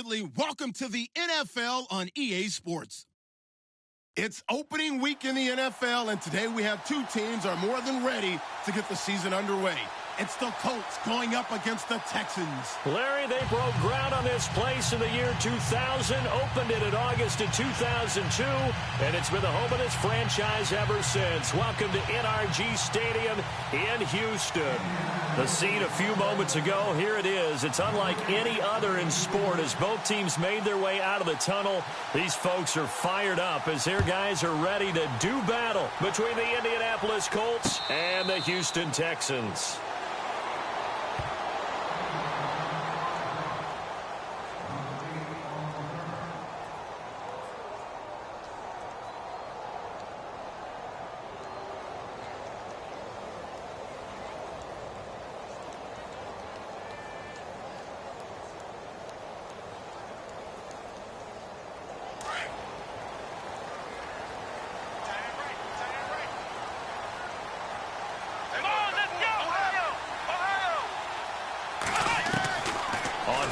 Defensively, welcome to the NFL on EA Sports. It's opening week in the NFL, and today we have two teams are more than ready to get the season underway. It's the Colts going up against the Texans. Larry, they broke ground on this place in the year 2000, opened it in August of 2002, and it's been the home of this franchise ever since. Welcome to NRG Stadium in Houston. The scene a few moments ago, here it is. It's unlike any other in sport as both teams made their way out of the tunnel. These folks are fired up as their guys are ready to do battle between the Indianapolis Colts and the Houston Texans.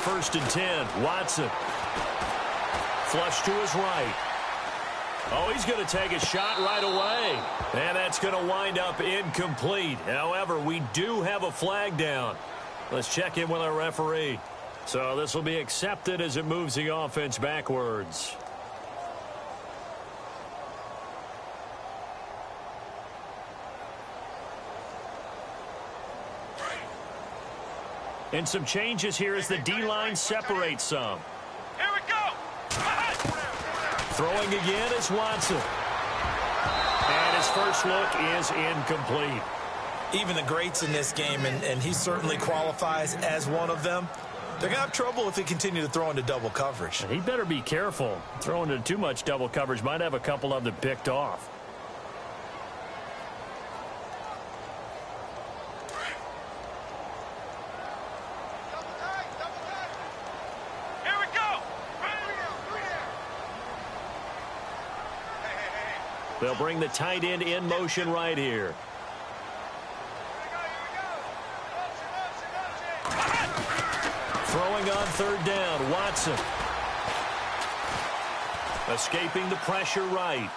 First and 10, Watson. Flush to his right. Oh, he's going to take a shot right away. And that's going to wind up incomplete. However, we do have a flag down. Let's check in with our referee. So this will be accepted as it moves the offense backwards. And some changes here as the D-line separates some. Here we go. Throwing again is Watson. And his first look is incomplete. Even the greats in this game, and he certainly qualifies as one of them, they're going to have trouble if they continue to throw into double coverage. And he better be careful. Throwing into too much double coverage might have a couple of them picked off. They'll bring the tight end in motion right here. Throwing on third down, Watson. Escaping the pressure right.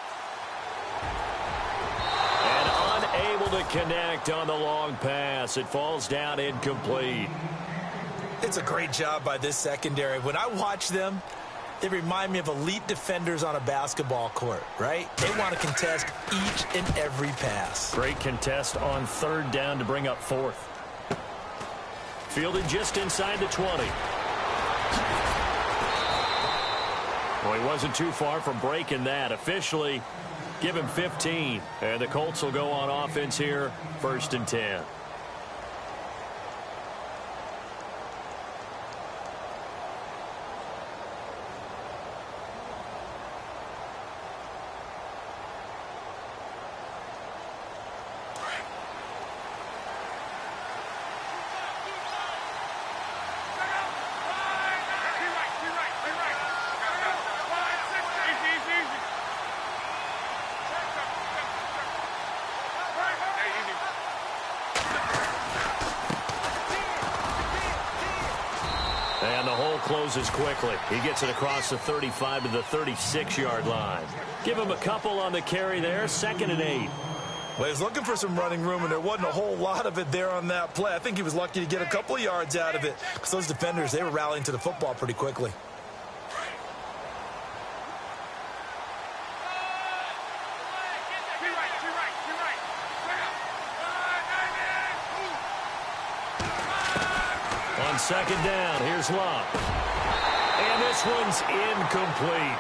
And unable to connect on the long pass. It falls down incomplete. It's a great job by this secondary. When I watch them, they remind me of elite defenders on a basketball court, right? They want to contest each and every pass. Great contest on third down to bring up fourth. Fielded just inside the 20. Well, he wasn't too far from breaking that. Officially, give him 15. And the Colts will go on offense here, first and 10. And the hole closes quickly. He gets it across the 35 to the 36-yard line. Give him a couple on the carry there, 2nd and 8. Well, he was looking for some running room, and there wasn't a whole lot of it there on that play. I think he was lucky to get a couple of yards out of it because those defenders, they were rallying to the football pretty quickly. On second down, here's Love. And this one's incomplete.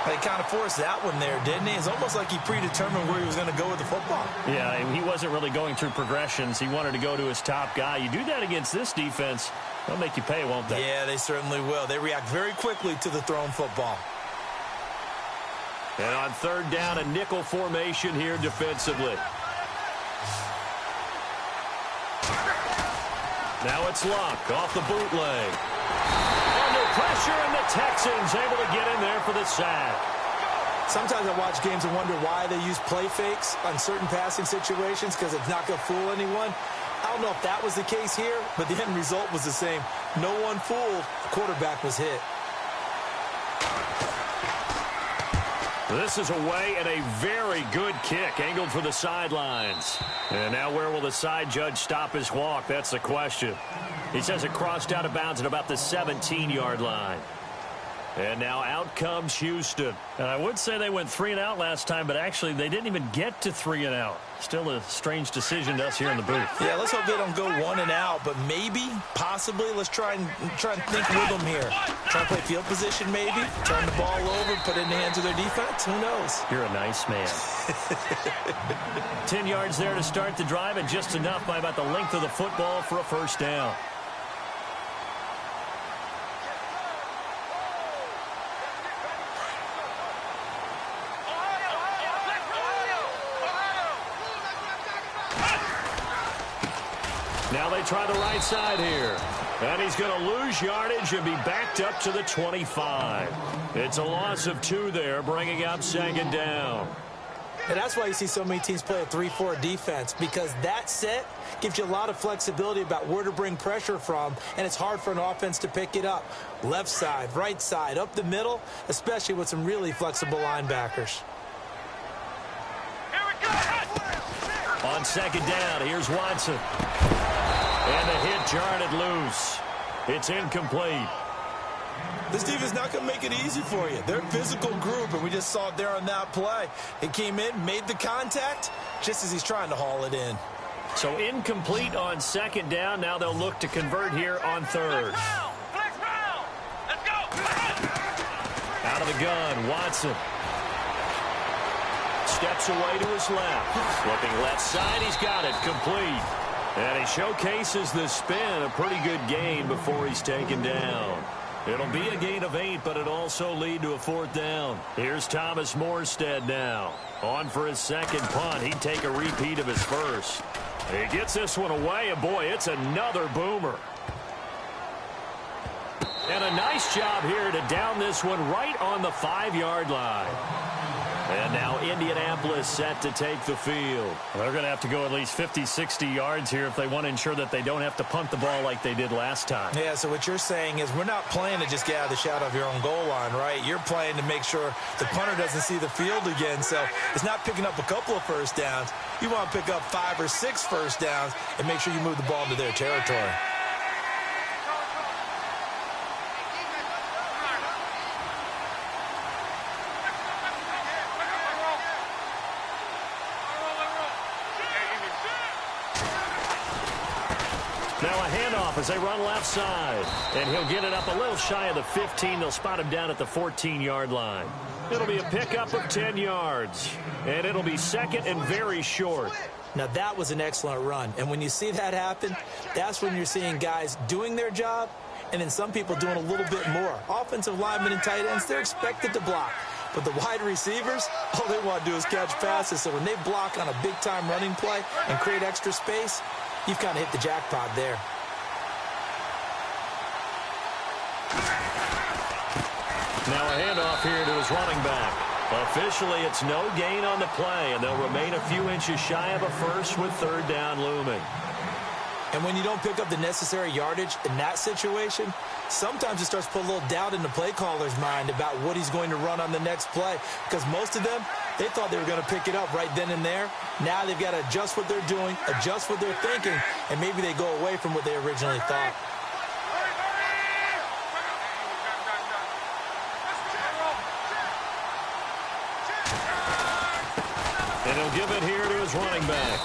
They kind of forced that one there, didn't he? It's almost like he predetermined where he was going to go with the football. Yeah, he wasn't really going through progressions. He wanted to go to his top guy. You do that against this defense, they'll make you pay, won't they? Yeah, they certainly will. They react very quickly to the thrown football. And on third down, a nickel formation here defensively. Now it's Luck off the bootleg. Under pressure, and the Texans able to get in there for the sack. Sometimes I watch games and wonder why they use play fakes on certain passing situations because it's not going to fool anyone. I don't know if that was the case here, but the end result was the same. No one fooled. The quarterback was hit. This is away and a very good kick angled for the sidelines. And now where will the side judge stop his walk? That's the question. He says it crossed out of bounds at about the 17-yard line. And now out comes Houston. And I would say they went 3 and out last time, but actually they didn't even get to 3 and out. Still a strange decision to us here in the booth. Yeah, let's hope they don't go 1 and out, but maybe, possibly, let's try and think with them here. Try to play field position maybe, turn the ball over, put it in the hands of their defense. Who knows? You're a nice man. 10 yards there to start the drive, and just enough by about the length of the football for a first down. Now they try the right side here. And he's going to lose yardage and be backed up to the 25. It's a loss of 2 there, bringing up second down. And that's why you see so many teams play a 3-4 defense, because that set gives you a lot of flexibility about where to bring pressure from, and it's hard for an offense to pick it up. Left side, right side, up the middle, especially with some really flexible linebackers. On second down, here's Watson. And the hit jarred it loose. It's incomplete. This defense is not going to make it easy for you. They're a physical group, and we just saw it there on that play. It came in, made the contact, just as he's trying to haul it in. So incomplete on second down. Now they'll look to convert here on third. Let's go. Out of the gun, Watson. Steps away to his left. Looking left side, he's got it, complete. And he showcases the spin, a pretty good gain before he's taken down. It'll be a gain of 8, but it'll also lead to a 4th down. Here's Thomas Morstead now. On for his second punt. He'd take a repeat of his first. He gets this one away, and boy, it's another boomer. And a nice job here to down this one right on the 5-yard line. And now Indianapolis set to take the field. They're going to have to go at least 50, 60 yards here if they want to ensure that they don't have to punt the ball like they did last time. Yeah, so what you're saying is we're not playing to just get out of the shadow of your own goal line, right? You're playing to make sure the punter doesn't see the field again. So it's not picking up a couple of first downs. You want to pick up 5 or 6 first downs and make sure you move the ball into their territory. Now a handoff as they run left side. And he'll get it up a little shy of the 15. They'll spot him down at the 14-yard line. It'll be a pickup of 10 yards. And it'll be second and very short. Now that was an excellent run. And when you see that happen, that's when you're seeing guys doing their job and then some people doing a little bit more. Offensive linemen and tight ends, they're expected to block. But the wide receivers, all they want to do is catch passes. So when they block on a big-time running play and create extra space, you've kind of hit the jackpot there. Now a handoff here to his running back. Officially, it's no gain on the play, and they'll remain a few inches shy of a first with third down looming. And when you don't pick up the necessary yardage in that situation, sometimes it starts to put a little doubt in the play caller's mind about what he's going to run on the next play. Because most of them, they thought they were going to pick it up right then and there. Now they've got to adjust what they're doing, adjust what they're thinking, and maybe they go away from what they originally thought. And he'll give it here to his running back.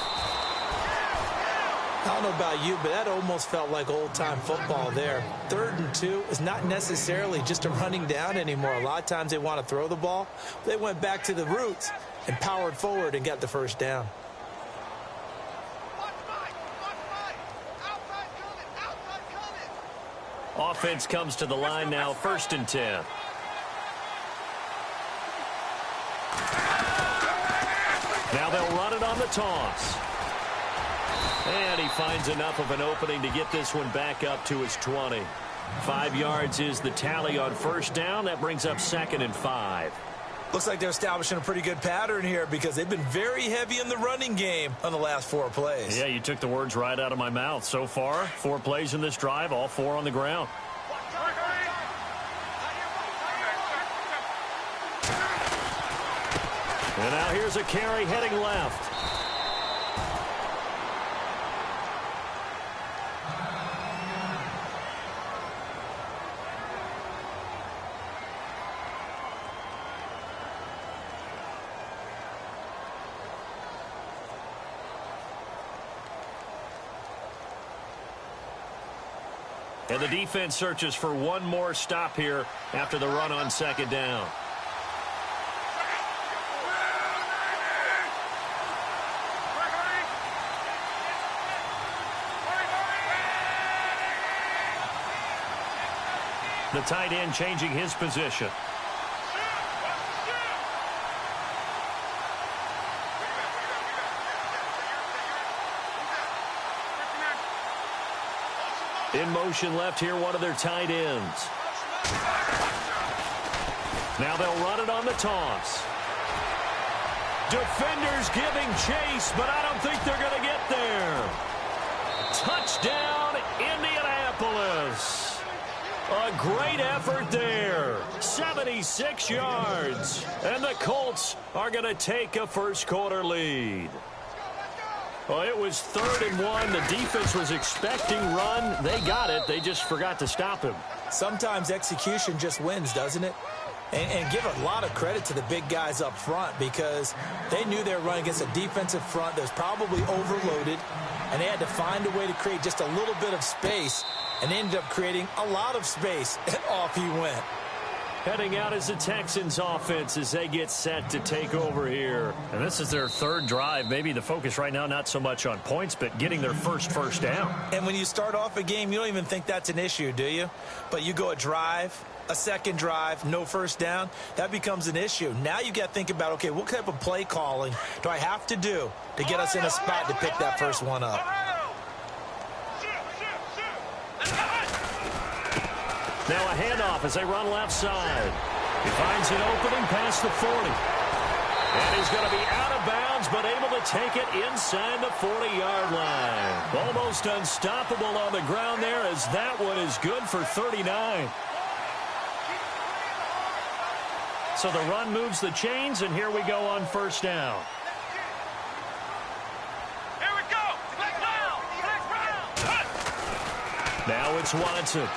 I don't know about you, but that almost felt like old-time football there. 3rd and 2 is not necessarily just a running down anymore. A lot of times they want to throw the ball. They went back to the roots and powered forward and got the first down. Offense comes to the line now, 1st and 10. Now they'll run it on the toss. And he finds enough of an opening to get this one back up to his 20. 5 yards is the tally on first down. That brings up 2nd and 5. Looks like they're establishing a pretty good pattern here because they've been very heavy in the running game on the last 4 plays. Yeah, you took the words right out of my mouth. So far, 4 plays in this drive, all 4 on the ground. And now here's a carry heading left. And the defense searches for one more stop here after the run on second down. The tight end changing his position. In motion left here, one of their tight ends. Now they'll run it on the toss. Defenders giving chase, but I don't think they're going to get there. Touchdown, Indianapolis. A great effort there. 76 yards. And the Colts are going to take a first-quarter lead. Well, it was 3rd and 1. The defense was expecting run. They got it. They just forgot to stop him. Sometimes execution just wins, doesn't it? And give a lot of credit to the big guys up front because they knew they were running against a defensive front that was probably overloaded, and they had to find a way to create just a little bit of space, and they ended up creating a lot of space, and off he went. Heading out is the Texans offense as they get set to take over here. And this is their 3rd drive. Maybe the focus right now not so much on points, but getting their first down. And when you start off a game, you don't even think that's an issue, do you? But you go a drive, a second drive, no first down, that becomes an issue. Now you got to think about, okay, what type of play calling do I have to do to get us in a spot to pick that first one up? Now a handoff as they run left side. He finds an opening past the 40. And he's going to be out of bounds, but able to take it inside the 40-yard line. Almost unstoppable on the ground there as that one is good for 39. So the run moves the chains, and here we go on first down. Here we go. Now it's Watson.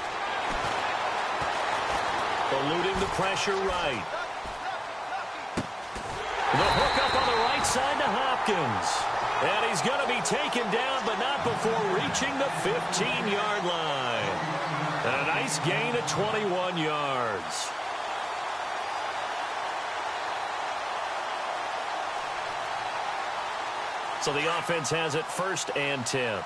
Eluding the pressure right. The hook up on the right side to Hopkins. And he's going to be taken down, but not before reaching the 15-yard line. And a nice gain of 21 yards. So the offense has it 1st and 10.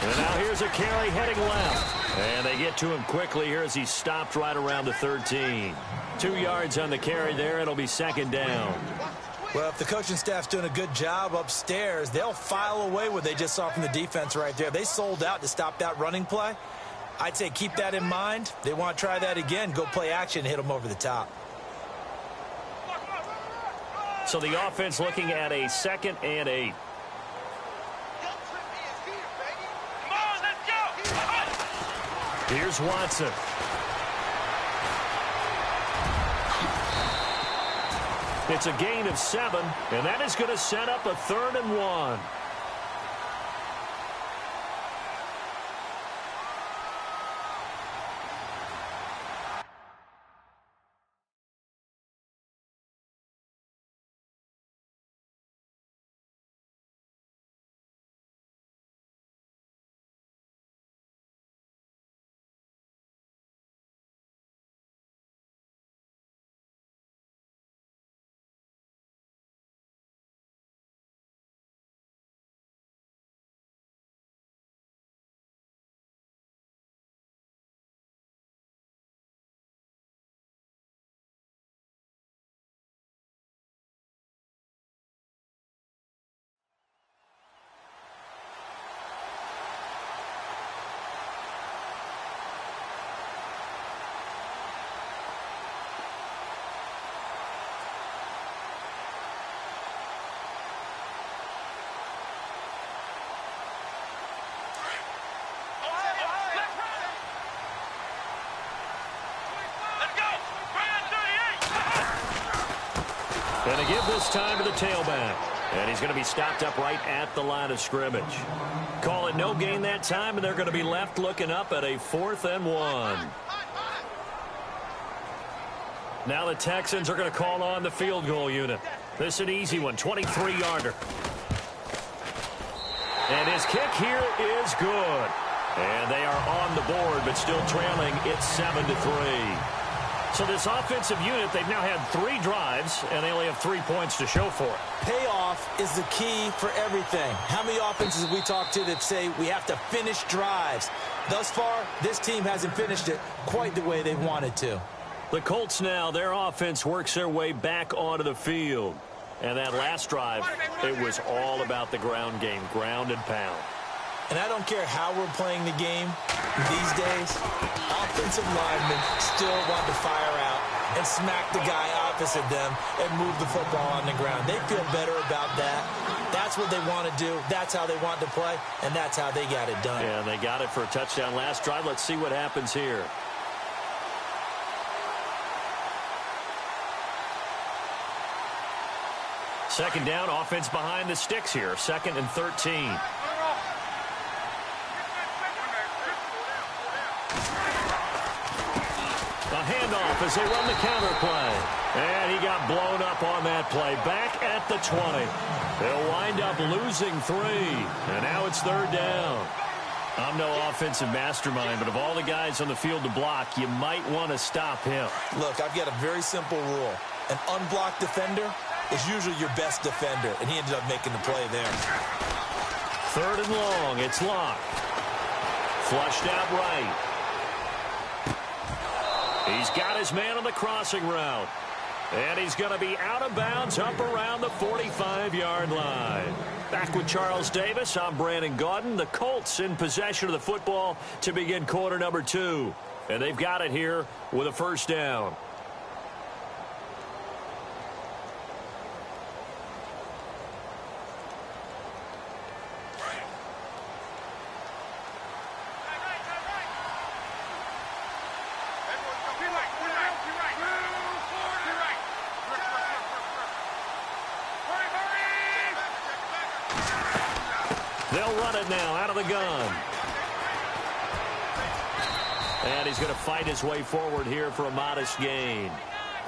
And now here's a carry heading left. And they get to him quickly here as he stopped right around the 13. 2 yards on the carry there. It'll be 2nd down. Well, if the coaching staff's doing a good job upstairs, they'll file away what they just saw from the defense right there. They sold out to stop that running play. I'd say keep that in mind. They want to try that again. Go play action, hit them over the top. So the offense looking at a 2nd and 8. Here's Watson. It's a gain of 7, and that is going to set up a 3rd and 1. And they give this time to the tailback. And he's going to be stopped up right at the line of scrimmage. Call it no gain that time, and they're going to be left looking up at a 4th and 1. Now the Texans are going to call on the field goal unit. This is an easy one, 23-yarder. And his kick here is good. And they are on the board, but still trailing. It's 7-3. So this offensive unit, they've now had 3 drives, and they only have 3 points to show for it. Payoff is the key for everything. How many offenses have we talked to that say we have to finish drives? Thus far, this team hasn't finished it quite the way they wanted to. The Colts now, their offense works their way back onto the field. And that last drive, it was all about the ground game, ground and pound. And I don't care how we're playing the game these days, offensive linemen still want to fire out and smack the guy opposite them and move the football on the ground. They feel better about that. That's what they want to do. That's how they want to play, and that's how they got it done. Yeah, they got it for a touchdown last drive. Let's see what happens here. Second down, offense behind the sticks here. 2nd and 13. A handoff as they run the counter play. And he got blown up on that play. Back at the 20. They'll wind up losing 3. And now it's 3rd down. I'm no offensive mastermind, but of all the guys on the field to block, you might want to stop him. Look, I've got a very simple rule. An unblocked defender is usually your best defender, and he ended up making the play there. 3rd and long. It's locked. Flushed out right. He's got his man on the crossing route. And he's going to be out of bounds up around the 45-yard line. Back with Charles Davis, I'm Brandon Gaudin. The Colts in possession of the football to begin quarter number 2. And they've got it here with a 1st down. They'll run it now out of the gun. And he's going to fight his way forward here for a modest gain.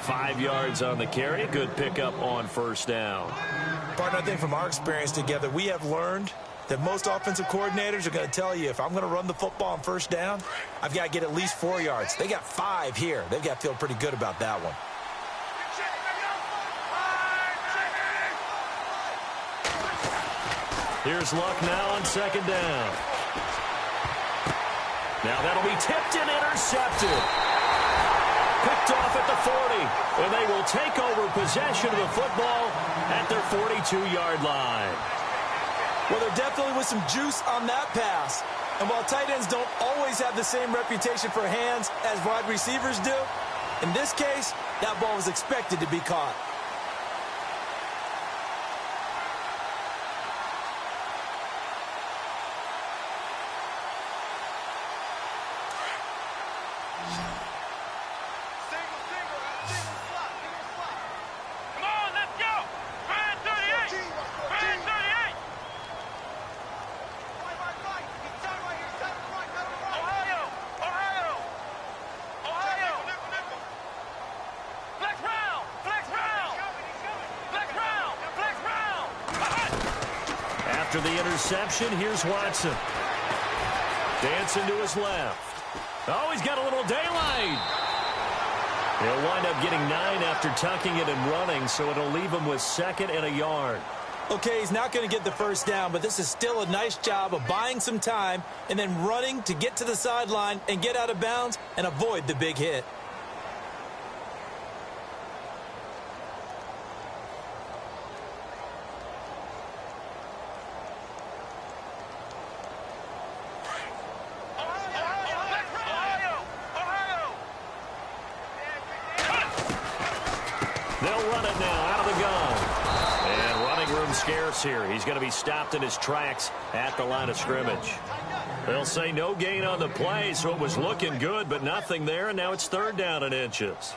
5 yards on the carry. Good pickup on 1st down. Partner, I think from our experience together, we have learned that most offensive coordinators are going to tell you, if I'm going to run the football on 1st down, I've got to get at least 4 yards. They got 5 here. They've got to feel pretty good about that one. Here's Luck now on 2nd down. Now that'll be tipped and intercepted. Picked off at the 40. And they will take over possession of the football at their 42-yard line. Well, there definitely was some juice on that pass. And while tight ends don't always have the same reputation for hands as wide receivers do, in this case, that ball was expected to be caught. After the interception, here's Watson. Dancing to his left. Oh, he's got a little daylight. He'll wind up getting 9 after tucking it and running, so it'll leave him with 2nd and a yard. Okay, he's not going to get the 1st down, but this is still a nice job of buying some time and then running to get to the sideline and get out of bounds and avoid the big hit. They'll run it now out of the gun. And running room scarce here. He's going to be stopped in his tracks at the line of scrimmage. They'll say no gain on the play, so it was looking good, but nothing there, and now it's 3rd down and inches.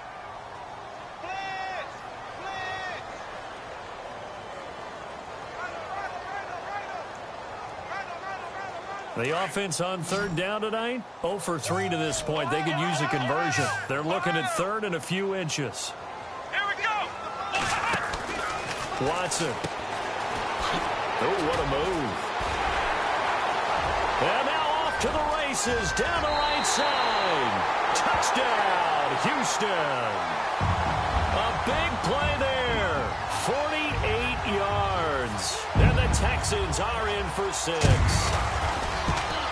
The offense on third down tonight, 0 for 3 to this point. They could use a conversion. They're looking at third and a few inches. Here we go. Watson. Oh, what a move. And now off to the races down the right side. Touchdown, Houston. A big play there. 48 yards. And the Texans are in for 6.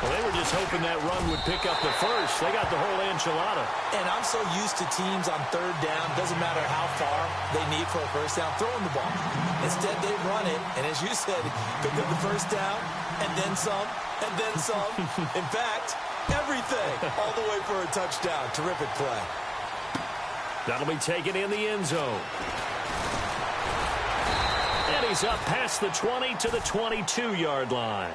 Well, they were just hoping that run would pick up the first. They got the whole enchilada. And I'm so used to teams on third down, doesn't matter how far they need for a first down, throwing the ball. Instead, they run it, and as you said, pick up the first down, and then some, and then some. In fact, everything, all the way for a touchdown. Terrific play. That'll be taken in the end zone. And he's up past the 20 to the 22-yard line.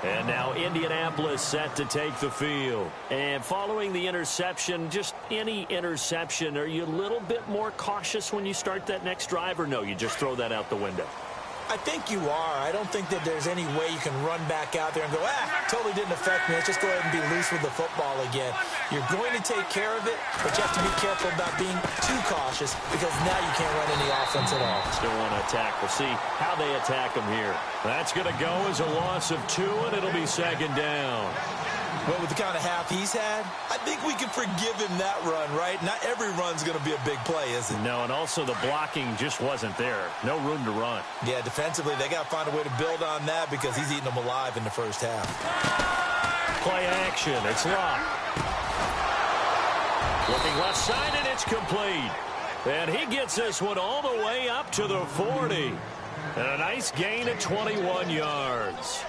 And now Indianapolis set to take the field. And following the interception, just any interception, are you a little bit more cautious when you start that next drive, or no, you just throw that out the window? I think you are. I don't think that there's any way you can run back out there and go, totally didn't affect me. Let's just go ahead and be loose with the football again. You're going to take care of it, but you have to be careful about being too cautious because now you can't run any offense at all. Still want to attack. We'll see how they attack them here. That's going to go as a loss of 2, and it'll be second down. Well, with the kind of half he's had, I think we can forgive him that run, right? Not every run's going to be a big play, is it? No, and also the blocking just wasn't there. No room to run. Yeah, defensively, they got to find a way to build on that because he's eating them alive in the first half. Play action. It's locked. Looking left side, and it's complete. And he gets this one all the way up to the 40. And a nice gain of 21 yards.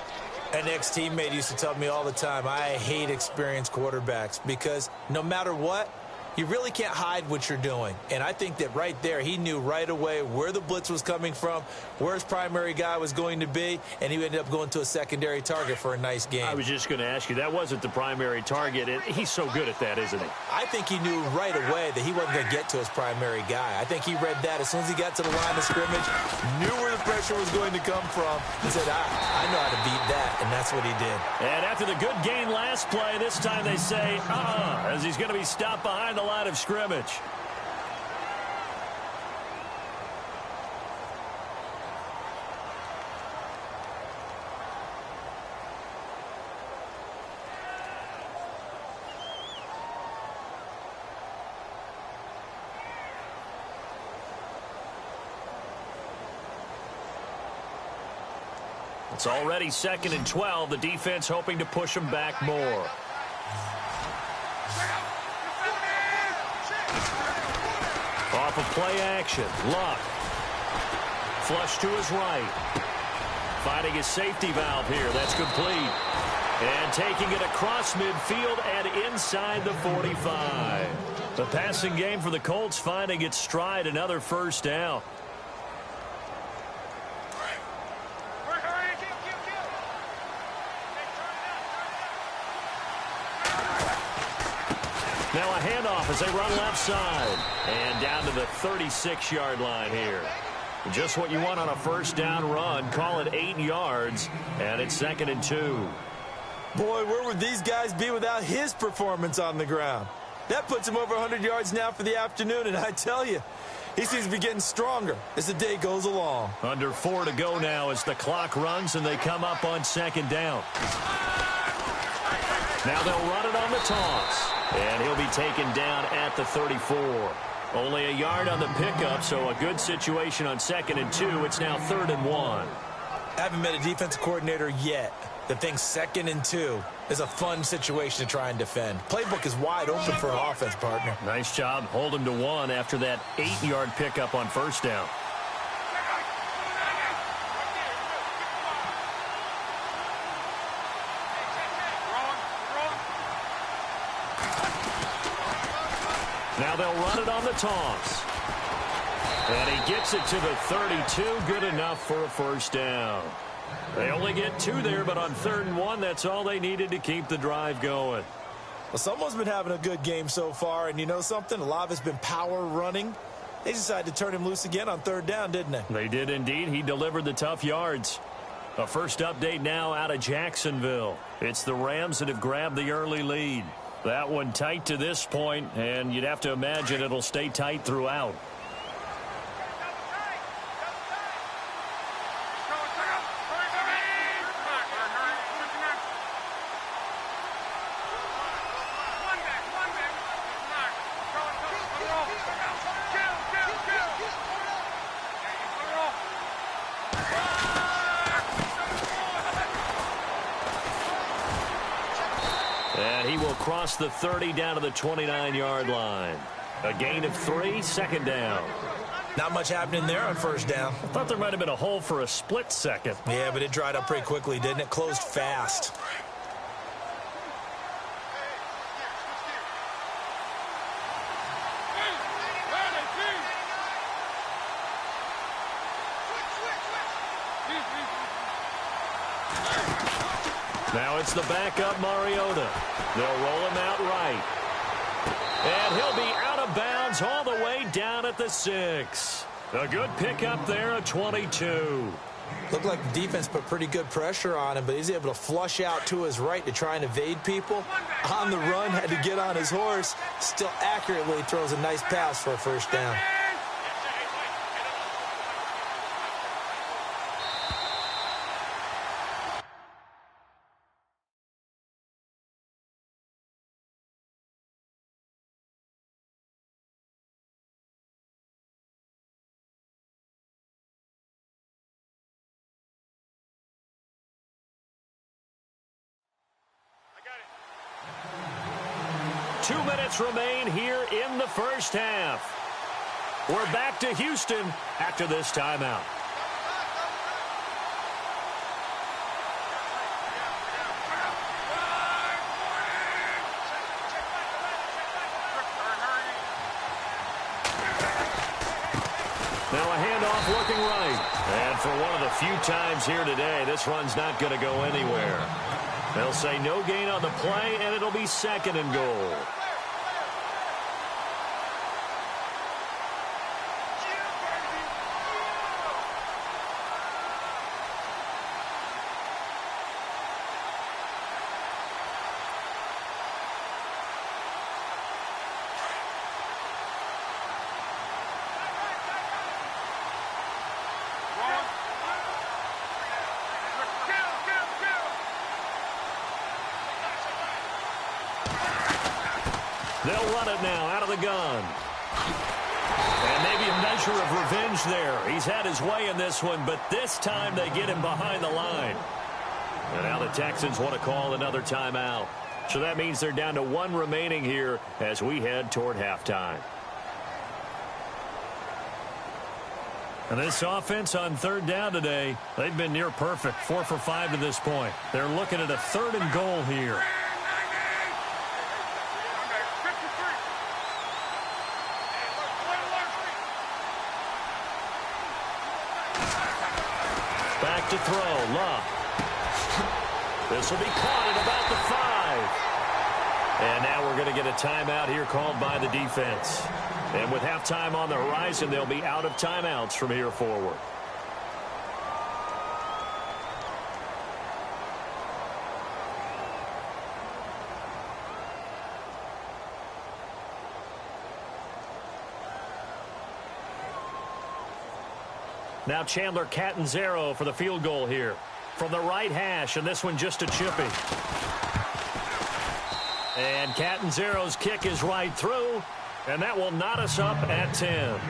An ex-teammate used to tell me all the time, I hate experienced quarterbacks because no matter what, you really can't hide what you're doing. And I think that right there, he knew right away where the blitz was coming from, where his primary guy was going to be, and he ended up going to a secondary target for a nice game. I was just going to ask you, that wasn't the primary target. He's so good at that, isn't he? I think he knew right away that he wasn't going to get to his primary guy. I think he read that as soon as he got to the line of scrimmage, knew where the pressure was going to come from, and said, I know how to beat that, and that's what he did. And after the good gain last play, this time they say, as he's going to be stopped behind the line of scrimmage. It's already 2nd and 12. The defense hoping to push them back more. Off of play action. Luck. Flush to his right. Finding his safety valve here. That's complete. And taking it across midfield and inside the 45. The passing game for the Colts finding its stride. Another first down. Now a handoff as they run left side. And down to the 36-yard line here. Just what you want on a first down run. Call it 8 yards. And it's 2nd and 2. Boy, where would these guys be without his performance on the ground? That puts him over 100 yards now for the afternoon. And I tell you, he seems to be getting stronger as the day goes along. Under 4 to go now as the clock runs and they come up on 2nd down. Now they'll run it on the toss. And he'll be taken down at the 34. Only a yard on the pickup, so a good situation on 2nd and 2. It's now 3rd and 1. Haven't met a defensive coordinator yet that thinks 2nd and 2 is a fun situation to try and defend. Playbook is wide open for an offense, partner. Nice job. Hold him to 1 after that 8-yard pickup on first down. Now they'll run it on the toss. And he gets it to the 32. Good enough for a first down. They only get 2 there, but on 3rd and 1, that's all they needed to keep the drive going. Well, someone's been having a good game so far, and you know something? A lot of it's been power running. They decided to turn him loose again on 3rd down, didn't they? They did indeed. He delivered the tough yards. A first update now out of Jacksonville. It's the Rams that have grabbed the early lead. That one tight to this point, and you'd have to imagine it'll stay tight throughout. And he will cross the 30 down to the 29-yard line. A gain of 3, second down. Not much happening there on first down. I thought there might have been a hole for a split second. Yeah, but it dried up pretty quickly, didn't it? Closed fast. Now it's the backup Mariota. They'll roll him out right. And he'll be out of bounds all the way down at the 6. A good pickup there at 22. Looked like the defense put pretty good pressure on him, but he's able to flush out to his right to try and evade people. On the run, had to get on his horse. Still accurately throws a nice pass for a first down. Two minutes remain here in the first half. We're back to Houston after this timeout. Now a handoff looking right. And for one of the few times here today, this run's not going to go anywhere. They'll say no gain on the play, and it'll be second and goal. They'll run it now out of the gun. And maybe a measure of revenge there. He's had his way in this one, but this time they get him behind the line. And now the Texans want to call another timeout. So that means they're down to 1 remaining here as we head toward halftime. And this offense on third down today, they've been near perfect. 4 for 5 to this point. They're looking at a 3rd and goal here. Back to throw, Love. This will be caught at about the 5. And now we're going to get a timeout here called by the defense. And with halftime on the horizon, they'll be out of timeouts from here forward. Now Chandler Catanzaro for the field goal here. From the right hash, and this one just a chippy. And Catanzaro's kick is right through, and that will knot us up at 10.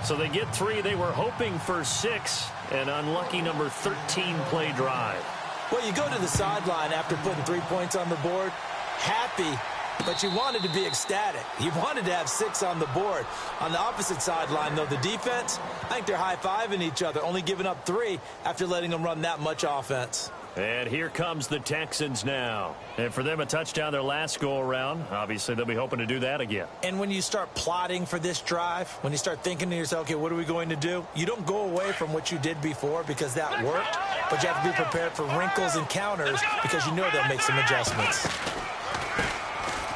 So they get 3. They were hoping for 6, an unlucky number 13 play drive. Well, you go to the sideline after putting 3 points on the board, happy, but you wanted to be ecstatic. You wanted to have 6 on the board. On the opposite sideline, though, the defense, I think they're high-fiving each other, only giving up 3 after letting them run that much offense. And here comes the Texans now. And for them, a touchdown their last go-around. Obviously, they'll be hoping to do that again. And when you start plotting for this drive, when you start thinking to yourself, okay, what are we going to do? You don't go away from what you did before because that worked, but you have to be prepared for wrinkles and counters because you know they'll make some adjustments.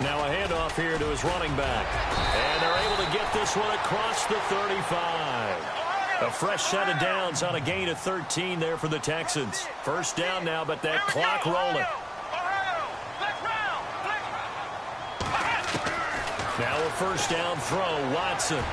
Now a handoff here to his running back. And they're able to get this one across the 35. A fresh set of downs on a gain of 13 there for the Texans. First down now, but that clock rolling. Now a first down throw, Watson.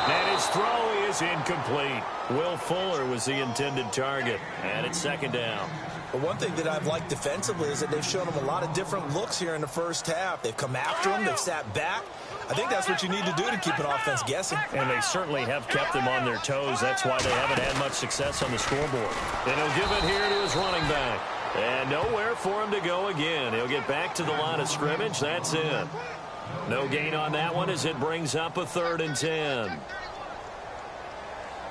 And his throw is incomplete. Will Fuller was the intended target. And it's second down. But one thing that I've liked defensively is that they've shown him a lot of different looks here in the first half. They've come after him. They've sat back. I think that's what you need to do to keep an offense guessing. And they certainly have kept them on their toes. That's why they haven't had much success on the scoreboard. And he'll give it here to his running back. And nowhere for him to go again. He'll get back to the line of scrimmage. That's it. No gain on that one as it brings up a 3rd and 10.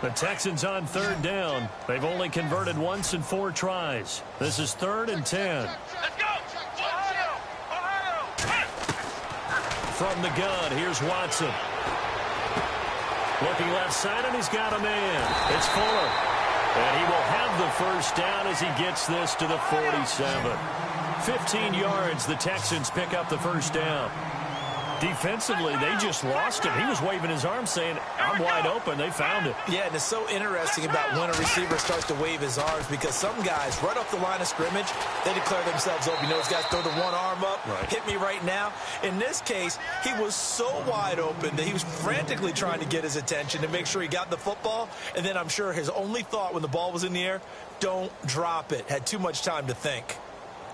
The Texans on 3rd down. They've only converted once in 4 tries. This is 3rd and 10. Let's go! From the gun, here's Watson. Looking left side, and he's got a man. It's Fuller. And he will have the first down as he gets this to the 47. 15 yards, the Texans pick up the first down. Defensively, they just lost him. He was waving his arm saying, I'm wide open. They found it. Yeah, and it's so interesting about when a receiver starts to wave his arms because some guys, right off the line of scrimmage, they declare themselves open. You know, those guys throw the one arm up, hit me right now. In this case, he was so wide open that he was frantically trying to get his attention to make sure he got the football. And then I'm sure his only thought when the ball was in the air, don't drop it. Had too much time to think.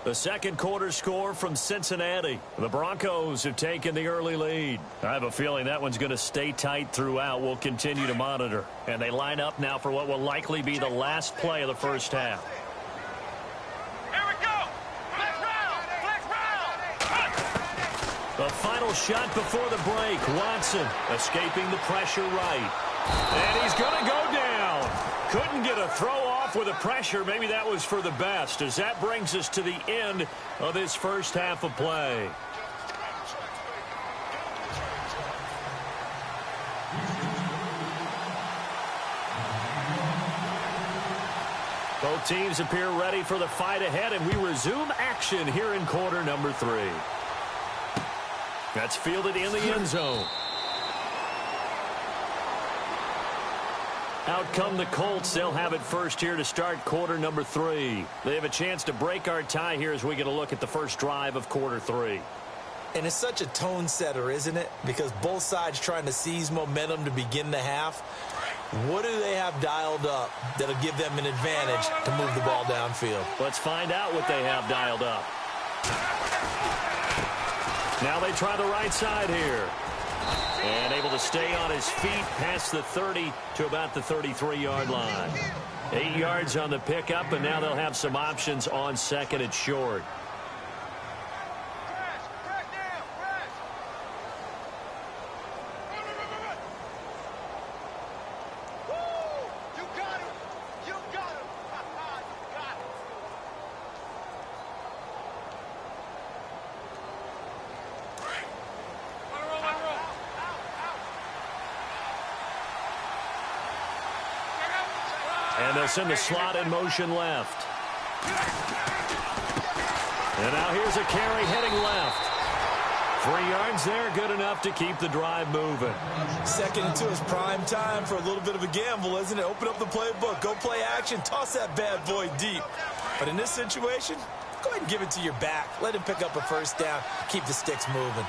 The second quarter score from Cincinnati. The Broncos have taken the early lead. I have a feeling that one's going to stay tight throughout. We'll continue to monitor. And they line up now for what will likely be the last play of the first half. Here we go! Flex round! The final shot before the break. Watson escaping the pressure right. And he's going to go down. Couldn't get a throw off with the pressure. Maybe that was for the best, as that brings us to the end of this first half of play. Both teams appear ready for the fight ahead, and we resume action here in quarter number 3. That's fielded in the end zone. Out come the Colts. They'll have it first here to start quarter number 3. They have a chance to break our tie here as we get a look at the first drive of quarter 3. And it's such a tone setter, isn't it? Because both sides trying to seize momentum to begin the half. What do they have dialed up that'll give them an advantage to move the ball downfield? Let's find out what they have dialed up. Now they try the right side here. And able to stay on his feet past the 30 to about the 33-yard line. 8 yards on the pickup, and now they'll have some options on second and short. And they'll send the slot in motion left. And now here's a carry heading left. 3 yards there, good enough to keep the drive moving. Second and 2 is prime time for a little bit of a gamble, isn't it? Open up the playbook, go play action, toss that bad boy deep. But in this situation, go ahead and give it to your back. Let him pick up a first down, keep the sticks moving.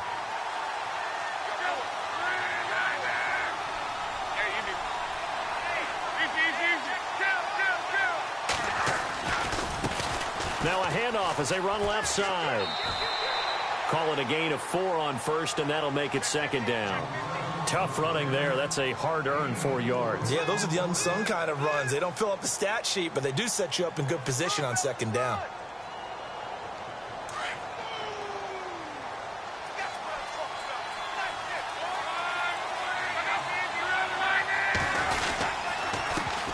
Now a handoff as they run left side. Call it a gain of 4 on first, and that'll make it second down. Tough running there. That's a hard-earned 4 yards. Yeah, those are the unsung kind of runs. They don't fill up the stat sheet, but they do set you up in good position on second down.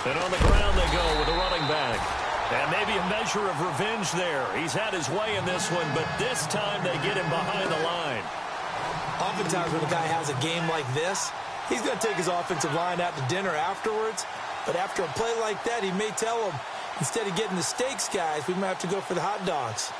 And on the ground they go with the running back. And maybe a measure of revenge there. He's had his way in this one, but this time they get him behind the line. Oftentimes when a guy has a game like this, he's going to take his offensive line out to dinner afterwards. But after a play like that, he may tell them, instead of getting the steaks, guys, we might have to go for the hot dogs.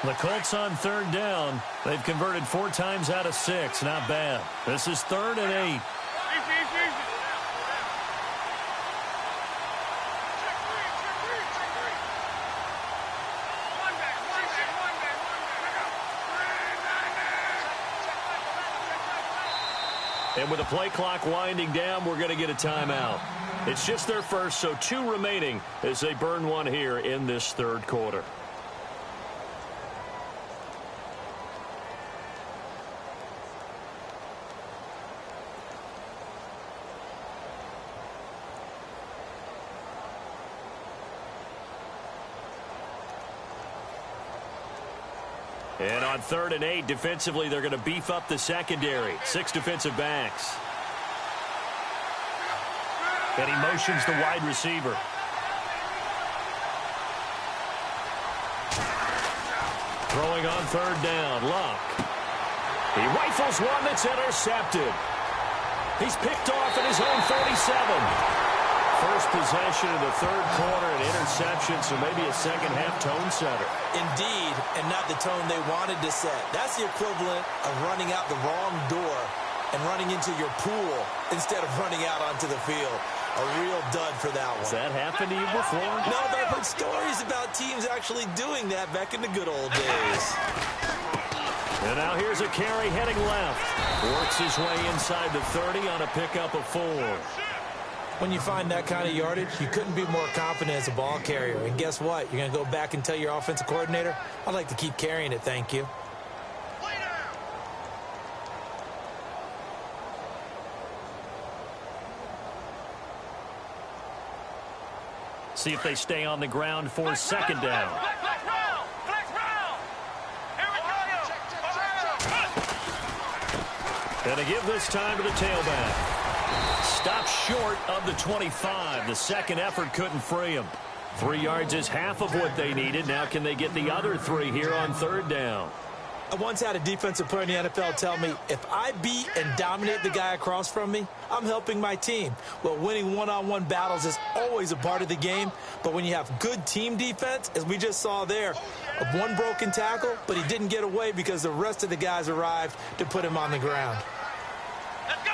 The Colts on third down. They've converted 4 times out of 6. Not bad. This is 3rd and 8. And with the play clock winding down, we're going to get a timeout. It's just their first, so 2 remaining as they burn one here in this 3rd quarter. And on 3rd and 8, defensively, they're going to beef up the secondary. 6 defensive backs. And he motions the wide receiver. Throwing on 3rd down, Luck. He rifles one that's intercepted. He's picked off at his own 47. First possession of the 3rd quarter, an interception, so maybe a second-half tone setter. Indeed, and not the tone they wanted to set. That's the equivalent of running out the wrong door and running into your pool instead of running out onto the field. A real dud for that one. Has that happened to you before? No, but I've heard stories about teams actually doing that back in the good old days. And now here's a carry heading left. Works his way inside the 30 on a pickup of 4. When you find that kind of yardage, you couldn't be more confident as a ball carrier. And guess what? You're going to go back and tell your offensive coordinator, I'd like to keep carrying it, thank you. See if they stay on the ground for 2nd down. And to give this time to the tailback. Stopped short of the 25. The second effort couldn't free him. 3 yards is half of what they needed. Now can they get the other 3 here on 3rd down? I once had a defensive player in the NFL tell me, if I beat and dominate the guy across from me, I'm helping my team. Well, winning one-on-one battles is always a part of the game, but when you have good team defense, as we just saw there, of 1 broken tackle, but he didn't get away because the rest of the guys arrived to put him on the ground. Let's go!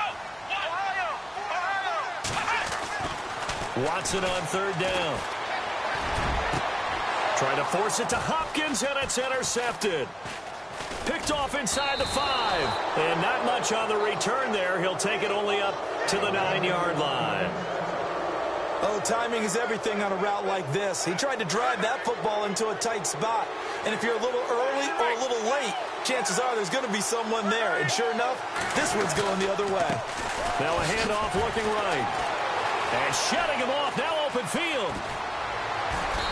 Watson on 3rd down. Trying to force it to Hopkins, and it's intercepted. Picked off inside the 5. And not much on the return there. He'll take it only up to the 9-yard line. Oh, timing is everything on a route like this. He tried to drive that football into a tight spot. And if you're a little early or a little late, chances are there's going to be someone there. And sure enough, this one's going the other way. Now a handoff looking right. And shutting him off, now open field.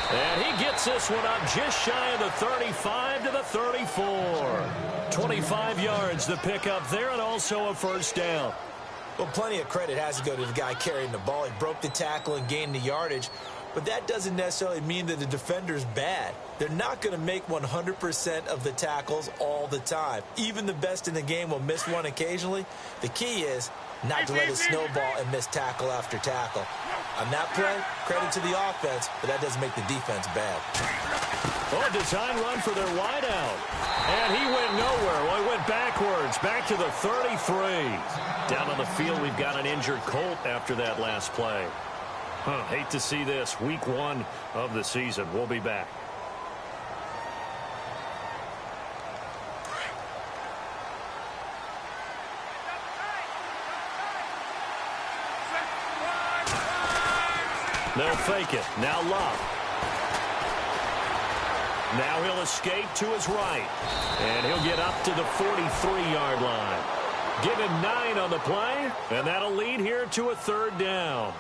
And he gets this one up just shy of the 35 to the 34. 25 yards to pick up there, and also a 1st down. Well, plenty of credit has to go to the guy carrying the ball. He broke the tackle and gained the yardage. But that doesn't necessarily mean that the defender's bad. They're not going to make 100% of the tackles all the time. Even the best in the game will miss one occasionally. The key is not to let it snowball and miss tackle after tackle. On that play, credit to the offense, but that doesn't make the defense bad. Oh, design run for their wideout. And he went nowhere. Well, he went backwards, back to the 33. Down on the field, we've got an injured Colt after that last play. Hate to see this. Week 1 of the season. We'll be back. They'll fake it. Now Luck. Now he'll escape to his right. And he'll get up to the 43-yard line. Give him 9 on the play, and that'll lead here to a 3rd down.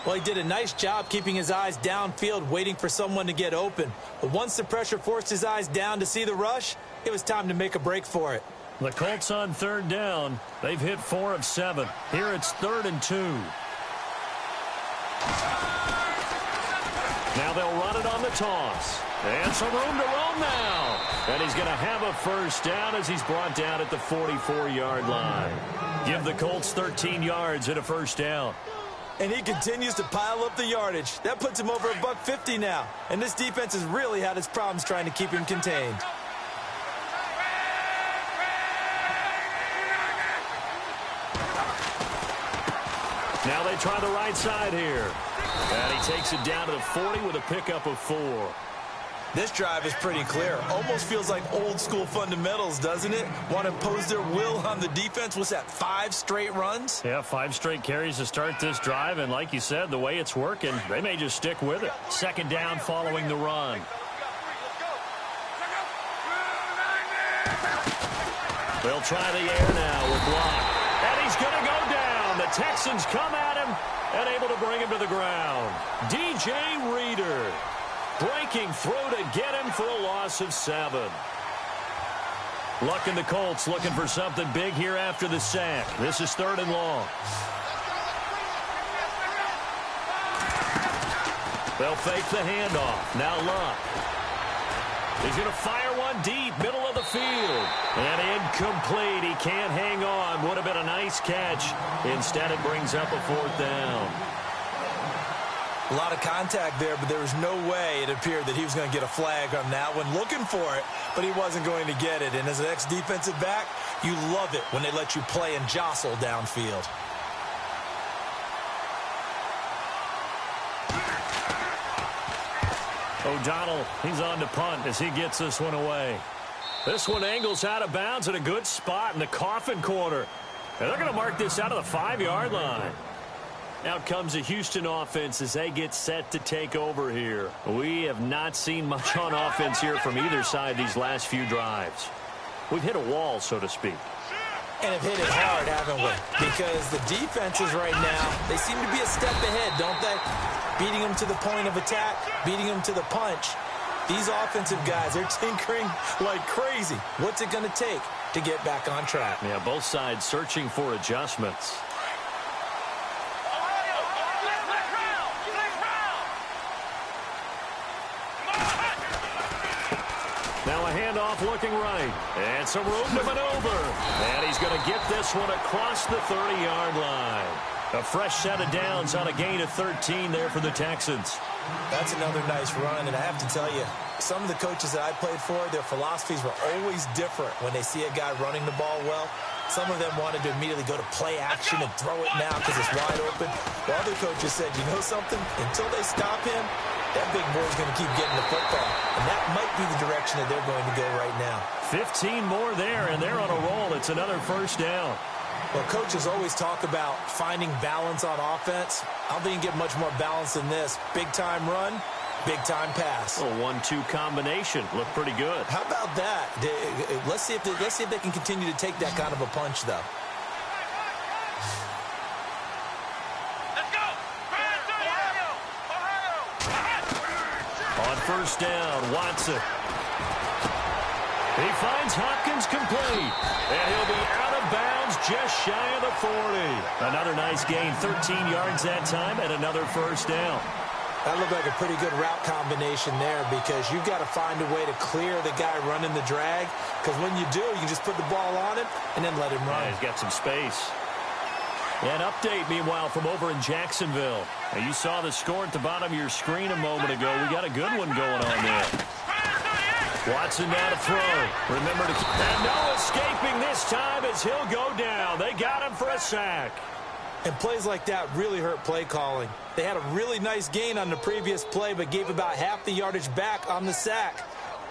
Well, he did a nice job keeping his eyes downfield, waiting for someone to get open. But once the pressure forced his eyes down to see the rush, it was time to make a break for it. The Colts on 3rd down. They've hit 4 of 7. Here it's 3rd and 2. Now they'll run it on the toss. And some room to roam now. And he's going to have a 1st down as he's brought down at the 44-yard line. Give the Colts 13 yards and a 1st down. And he continues to pile up the yardage. That puts him over $150 now. And this defense has really had its problems trying to keep him contained. Now they try the right side here. And he takes it down to the 40 with a pickup of 4. This drive is pretty clear. Almost feels like old school fundamentals, doesn't it? Want to impose their will on the defense. What's that, 5 straight runs? Yeah, 5 straight carries to start this drive. And like you said, the way it's working, they may just stick with it. Second down following the run. They'll try the air now with Locke. And he's going to go down. The Texans come at him and able to bring him to the ground. DJ Reader. Breaking through to get him for a loss of 7. Luck and the Colts looking for something big here after the sack. This is 3rd and long. They'll fake the handoff. Now Luck. He's going to fire one deep, middle of the field. And incomplete. He can't hang on. Would have been a nice catch. Instead, it brings up a 4th down. A lot of contact there, but there was no way it appeared that he was going to get a flag on that one. Looking for it, but he wasn't going to get it. And as an ex-defensive back, you love it when they let you play and jostle downfield. O'Donnell, he's on to punt as he gets this one away. This one angles out of bounds at a good spot in the coffin corner. And they're going to mark this out of the 5-yard line. Out comes the Houston offense as they get set to take over here. We have not seen much on offense here from either side these last few drives. We've hit a wall, so to speak. And have hit it hard, haven't we? Because the defenses right now, they seem to be a step ahead, don't they? Beating them to the point of attack, beating them to the punch. These offensive guys, they're tinkering like crazy. What's it going to take to get back on track? Yeah, both sides searching for adjustments. Now a handoff looking right. And some room to maneuver. And he's going to get this one across the 30-yard line. A fresh set of downs on a gain of 13 there for the Texans. That's another nice run, and I have to tell you, some of the coaches that I played for, their philosophies were always different when they see a guy running the ball well. Some of them wanted to immediately go to play action and throw it now because it's wide open. While other coaches said, you know something? Until they stop him, that big boy's going to keep getting the football. And that might be the direction that they're going to go right now. 15 more there, and they're on a roll. It's another first down. Well, coaches always talk about finding balance on offense. I don't think you can get much more balance than this. Big-time run, big-time pass. A 1-2 combination. Looked pretty good. How about that? Let's see if they can continue to take that kind of a punch, though. Let's go! Ohio! On first down, Watson. He finds Hopkins complete. And he'll be out of bounds just shy of the 40. Another nice gain, 13 yards that time, and another first down. That looked like a pretty good route combination there because you've got to find a way to clear the guy running the drag. Because when you do, you can just put the ball on him and then let him run. Yeah, he's got some space. An update, meanwhile, from over in Jacksonville. Now, you saw the score at the bottom of your screen a moment ago. We got a good one going on there. Watson now to throw. Remember to keep. And no escaping this time as he'll go down. They got him for a sack. And plays like that really hurt play calling. They had a really nice gain on the previous play, but gave about half the yardage back on the sack.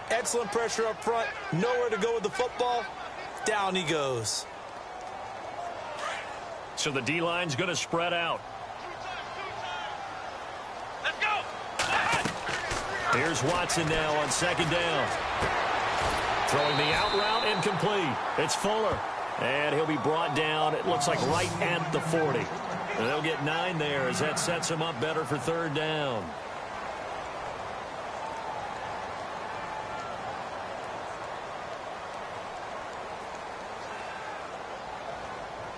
Excellent pressure up front. Nowhere to go with the football. Down he goes. So the D-line's going to spread out. Let's go! Here's Watson now on second down. Throwing the out route, incomplete. It's Fuller. And he'll be brought down, it looks like right at the 40. And they'll get 9 there as that sets him up better for third down.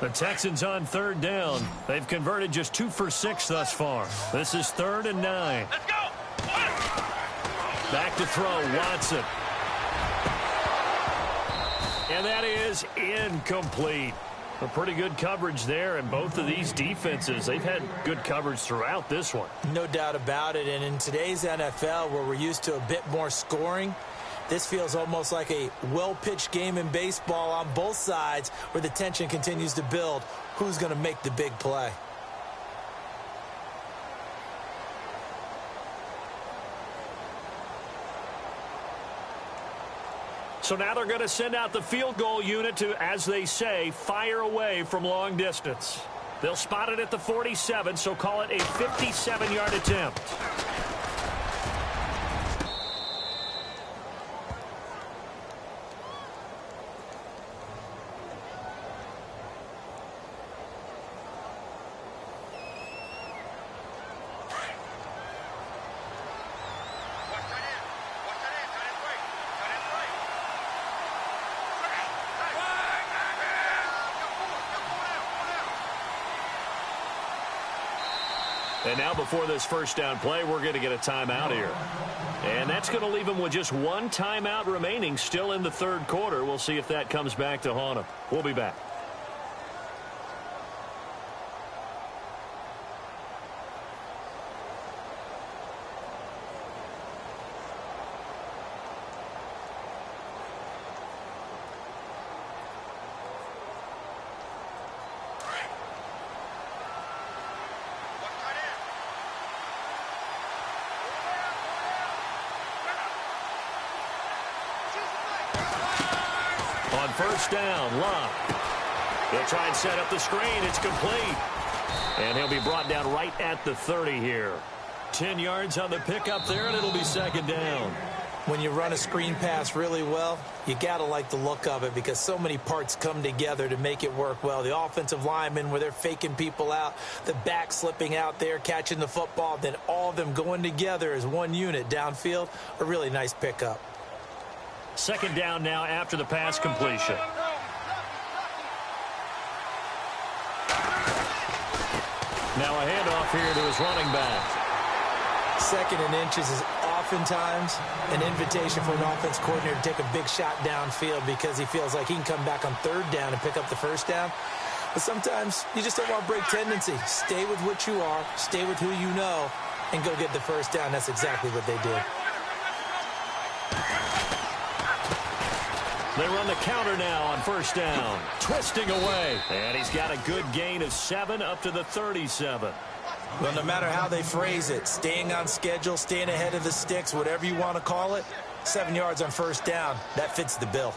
The Texans on third down. They've converted just 2 for 6 thus far. This is 3rd and 9. Let's go! Back to throw, Watson. And that is incomplete. A pretty good coverage there, and both of these defenses, they've had good coverage throughout this one. No doubt about it, and in today's NFL, where we're used to a bit more scoring, this feels almost like a well-pitched game in baseball on both sides where the tension continues to build. Who's going to make the big play? So now they're going to send out the field goal unit to, as they say, fire away from long distance. They'll spot it at the 47, so call it a 57-yard attempt. And now before this first down play, we're going to get a timeout here. And that's going to leave them with just one timeout remaining still in the third quarter. We'll see if that comes back to haunt them. We'll be back. On first down, Love. He'll try and set up the screen. It's complete. And he'll be brought down right at the 30 here. 10 yards on the pickup there, and it'll be second down. When you run a screen pass really well, you got to like the look of it because so many parts come together to make it work well. The offensive linemen, where they're faking people out, the back slipping out there, catching the football, then all of them going together as one unit downfield, a really nice pickup. Second down now after the pass completion. Now a handoff here to his running back. Second and inches is oftentimes an invitation for an offense coordinator to take a big shot downfield because he feels like he can come back on third down and pick up the first down. But sometimes you just don't want to break tendency. Stay with what you are, stay with who you know, and go get the first down. That's exactly what they did. They run the counter now on first down. Twisting away. And he's got a good gain of 7 up to the 37. Well, no matter how they phrase it, staying on schedule, staying ahead of the sticks, whatever you want to call it, 7 yards on first down, that fits the bill.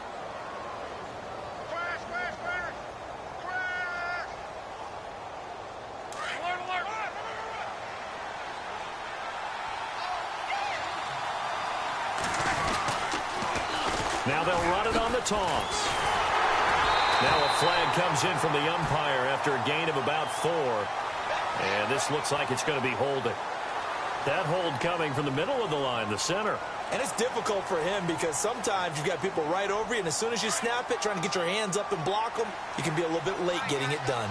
Now they'll run it on the toss. Now a flag comes in from the umpire after a gain of about 4. And this looks like it's going to be holding. That hold coming from the middle of the line, the center. And it's difficult for him because sometimes you've got people right over you, and as soon as you snap it, trying to get your hands up and block them, you can be a little bit late getting it done.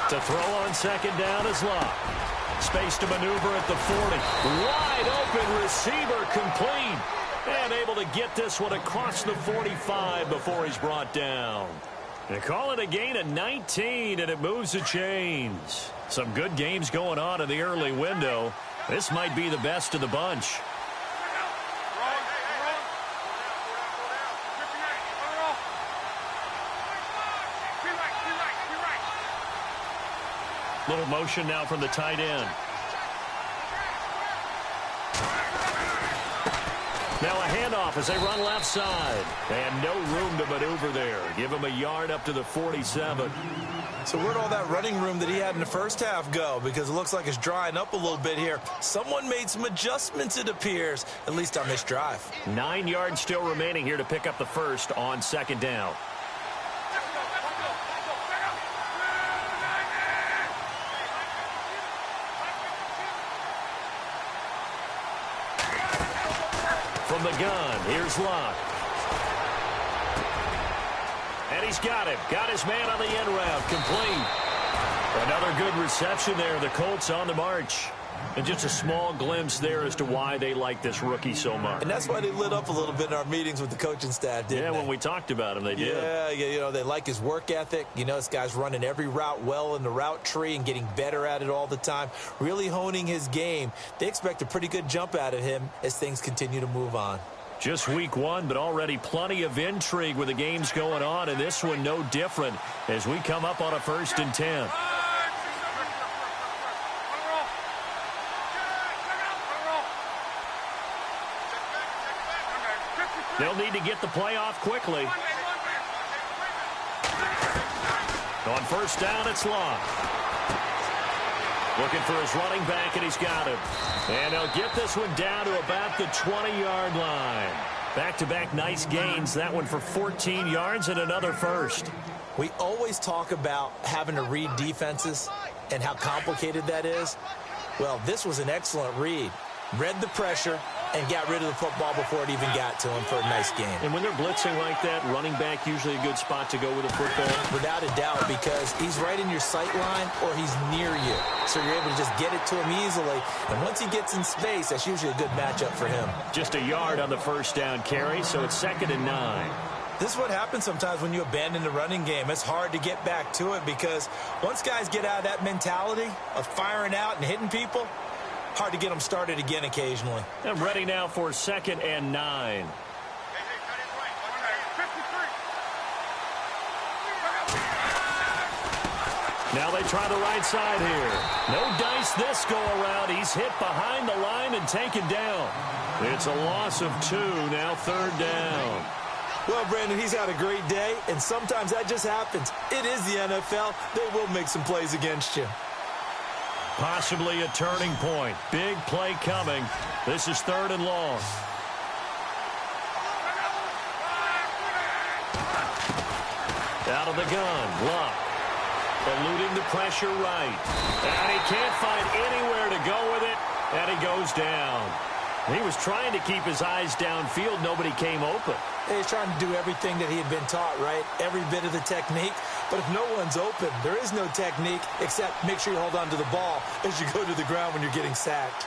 To throw on second down is Locke. Space to maneuver at the 40. Wide open receiver complete. And able to get this one across the 45 before he's brought down. They call it a gain of 19, and it moves the chains. Some good games going on in the early window. This might be the best of the bunch. Little motion now from the tight end. Now a handoff as they run left side. And no room to maneuver there. Give him a yard up to the 47. So where'd all that running room that he had in the first half go? Because it looks like it's drying up a little bit here. Someone made some adjustments, it appears, at least on this drive. 9 yards still remaining here to pick up the first on second down. From the gun, here's Locke. And he's got him. Got his man on the end route. Complete. Another good reception there. The Colts on the march. And just a small glimpse there as to why they like this rookie so much. And that's why they lit up a little bit in our meetings with the coaching staff, didn't they? When we talked about him, they did. Yeah, you know, they like his work ethic. You know, this guy's running every route well in the route tree and getting better at it all the time, really honing his game. They expect a pretty good jump out of him as things continue to move on. Just week 1, but already plenty of intrigue with the games going on, and this one no different as we come up on a 1st and 10. They'll need to get the play off quickly. On 1st down, it's Law. Looking for his running back, and he's got him. And they'll get this one down to about the 20-yard line. Back-to-back nice gains. That one for 14 yards and another first. We always talk about having to read defenses and how complicated that is. Well, this was an excellent read. Read the pressure and got rid of the football before it even got to him for a nice game. And when they're blitzing like that, running back usually a good spot to go with a football? Without a doubt, because he's right in your sight line or he's near you. So you're able to just get it to him easily. And once he gets in space, that's usually a good matchup for him. Just a yard on the 1st down carry, so it's 2nd and 9. This is what happens sometimes when you abandon the running game. It's hard to get back to it because once guys get out of that mentality of firing out and hitting people, hard to get them started again occasionally. And ready now for 2nd and 9. Now they try the right side here. No dice this go around. He's hit behind the line and taken down. It's a loss of 2, now 3rd down. Well, Brandon, he's had a great day, and sometimes that just happens. It is the NFL. They will make some plays against you. Possibly a turning point. Big play coming. This is 3rd and long. Out of the gun. Luck. Eluding the pressure right. And he can't find anywhere to go with it. And he goes down. He was trying to keep his eyes downfield. Nobody came open. He's trying to do everything that he had been taught, right? Every bit of the technique. But if no one's open, there is no technique except make sure you hold on to the ball as you go to the ground when you're getting sacked.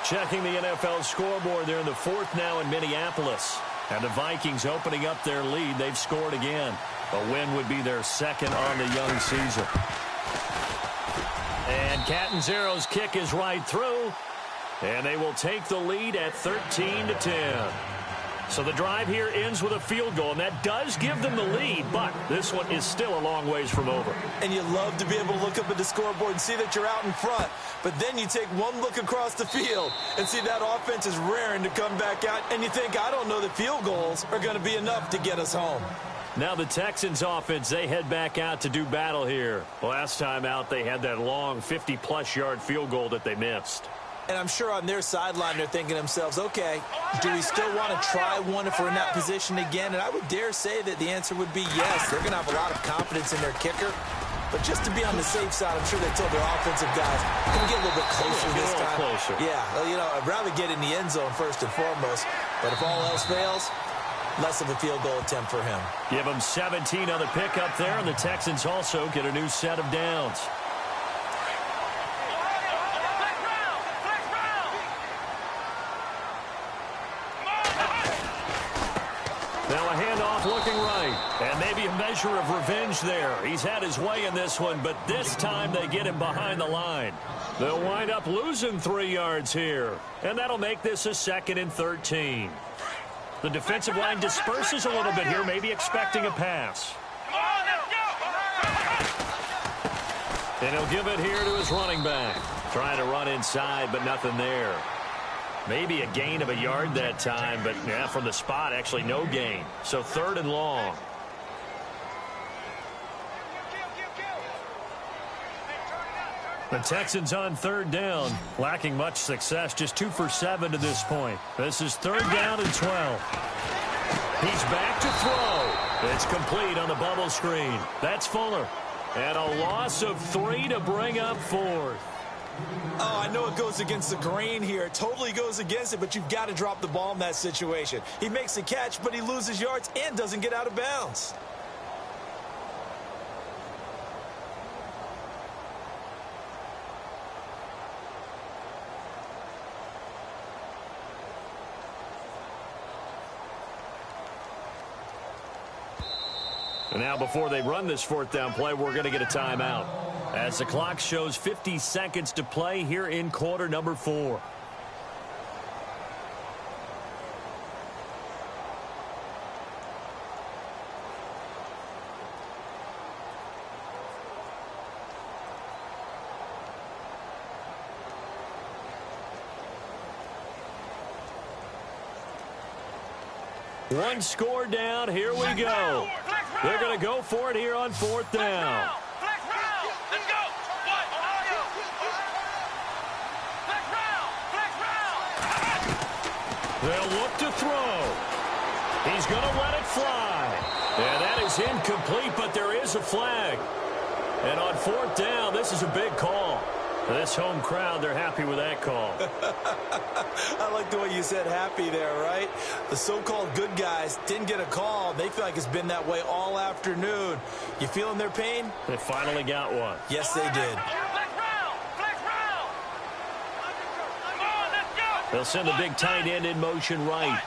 Checking the NFL scoreboard. They're in the 4th now in Minneapolis. And the Vikings opening up their lead. They've scored again. A win would be their 2nd on the young season. And Catanzaro's kick is right through. And they will take the lead at 13-10. So the drive here ends with a field goal, and that does give them the lead, but this one is still a long ways from over. And you love to be able to look up at the scoreboard and see that you're out in front, but then you take one look across the field and see that offense is raring to come back out, and you think, I don't know that field goals are going to be enough to get us home. Now the Texans offense, they head back out to do battle here. Last time out, they had that long 50-plus yard field goal that they missed. And I'm sure on their sideline they're thinking to themselves, okay, do we still want to try one if we're in that position again? And I would dare say that the answer would be yes. They're going to have a lot of confidence in their kicker. But just to be on the safe side, I'm sure they told their offensive guys, can we get a little bit closer this time? Closer. Yeah, well, you know, I'd rather get in the end zone first and foremost. But if all else fails, less of a field goal attempt for him. Give him 17 on the pickup there, and the Texans also get a new set of downs. Now a handoff looking right, and maybe a measure of revenge there. He's had his way in this one, but this time they get him behind the line. They'll wind up losing 3 yards here, and that'll make this a 2nd and 13. The defensive line disperses a little bit here, maybe expecting a pass. And he'll give it here to his running back. Trying to run inside, but nothing there. Maybe a gain of a yard that time, but yeah, from the spot, actually no gain. So 3rd and long. The Texans on 3rd down, lacking much success, just 2 for 7 to this point. This is 3rd down and 12. He's back to throw. It's complete on the bubble screen. That's Fuller. And a loss of 3 to bring up 4th. Oh, I know it goes against the grain here. It totally goes against it, but you've got to drop the ball in that situation. He makes a catch, but he loses yards and doesn't get out of bounds. And now before they run this 4th down play, we're going to get a timeout. As the clock shows 50 seconds to play here in quarter number 4. One score down. Here we go. They're going to go for it here on fourth down. Let's go. They'll look to throw. He's going to let it fly. And that is incomplete, but there is a flag. And on fourth down, this is a big call. This home crowd, they're happy with that call. I like the way you said happy there, right? The so-called good guys didn't get a call. They feel like it's been that way all afternoon. You feeling their pain? They finally got one. Yes, they did. They'll send the big tight end in motion right.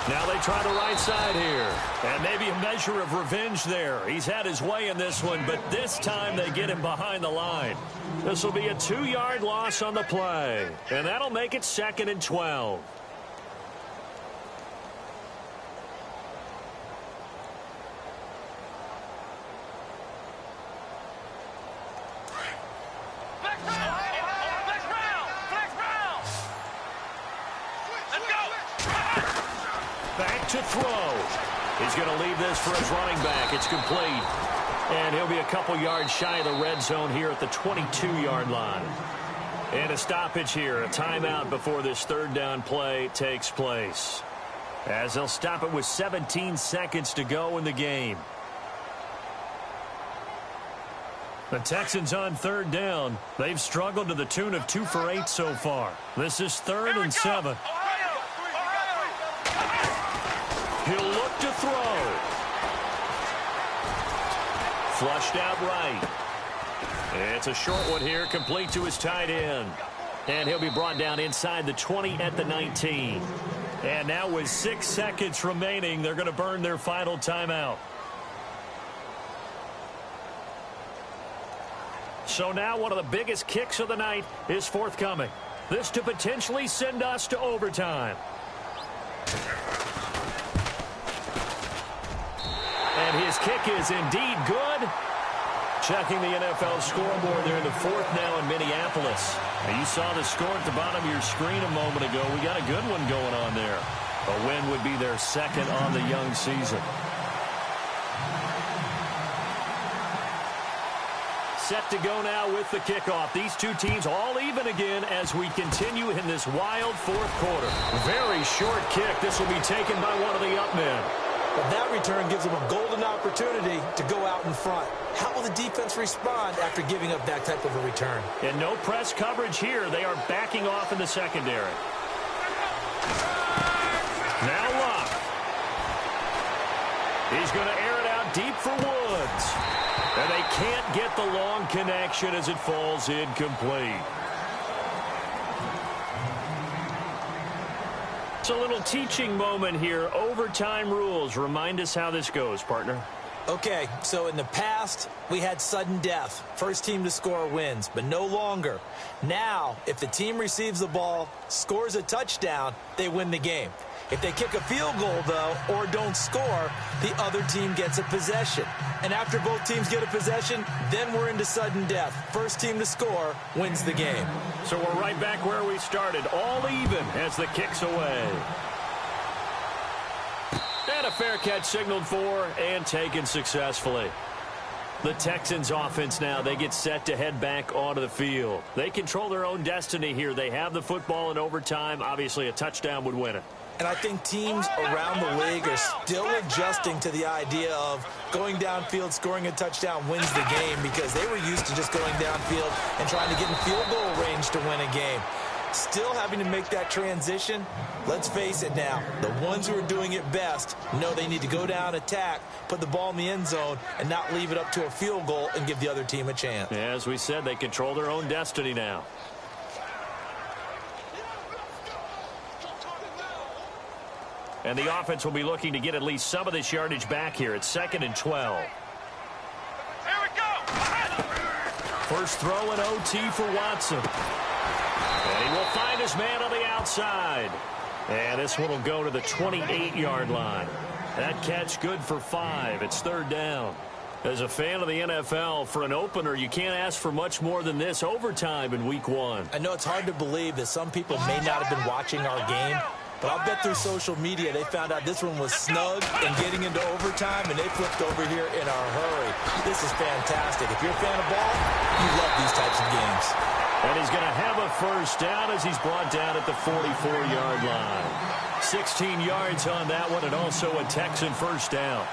Now they try the right side here. And maybe a measure of revenge there. He's had his way in this one, but this time they get him behind the line. This will be a 2-yard loss on the play. And that'll make it 2nd and 12. Back to throw. He's going to leave this for his running back. It's complete. And he'll be a couple yards shy of the red zone here at the 22-yard line. And a stoppage here, a timeout before this third down play takes place. As they'll stop it with 17 seconds to go in the game. The Texans on third down. They've struggled to the tune of 2 for 8 so far. This is 3rd and 7. He'll look to throw. Flushed out right. It's a short one here, complete to his tight end. And he'll be brought down inside the 20 at the 19. And now with 6 seconds remaining, they're going to burn their final timeout. So now one of the biggest kicks of the night is forthcoming. This to potentially send us to overtime. And his kick is indeed good. Checking the NFL scoreboard there in the 4th now in Minneapolis. Now you saw the score at the bottom of your screen a moment ago. We got a good one going on there. A win would be their 2nd on the young season. Set to go now with the kickoff. These two teams all even again as we continue in this wild 4th quarter. Very short kick. This will be taken by one of the up men. But that return gives them a golden opportunity to go out in front. How will the defense respond after giving up that type of a return? And no press coverage here. They are backing off in the secondary. Now Luck. He's going to air it out deep for Woods. And they can't get the long connection as it falls incomplete. It's a little teaching moment here. Overtime rules. Remind us how this goes, partner. Okay, so in the past, we had sudden death. First team to score wins, but no longer. Now, if the team receives the ball, scores a touchdown, they win the game. If they kick a field goal, though, or don't score, the other team gets a possession. And after both teams get a possession, then we're into sudden death. First team to score wins the game. So we're right back where we started, all even as the kick's away. And a fair catch signaled for and taken successfully. The Texans offense now, they get set to head back onto the field. They control their own destiny here. They have the football in overtime. Obviously, a touchdown would win it. And I think teams around the league are still adjusting to the idea of going downfield, scoring a touchdown wins the game, because they were used to just going downfield and trying to get in field goal range to win a game. Still having to make that transition. Let's face it now, the ones who are doing it best know they need to go down, attack, put the ball in the end zone, and not leave it up to a field goal and give the other team a chance. As we said, they control their own destiny now. And the offense will be looking to get at least some of this yardage back here. It's 2nd and 12. Here we go. First throw and OT for Watson. And he will find his man on the outside. And this one will go to the 28-yard line. That catch good for 5. It's 3rd down. As a fan of the NFL, for an opener, you can't ask for much more than this overtime in Week 1. I know it's hard to believe that some people may not have been watching our game, but I'll bet through social media they found out this one was snug and getting into overtime, and they flipped over here in a hurry. This is fantastic. If you're a fan of ball, you love these types of games. And he's going to have a first down as he's brought down at the 44-yard line. 16 yards on that one, and also a Texan first down.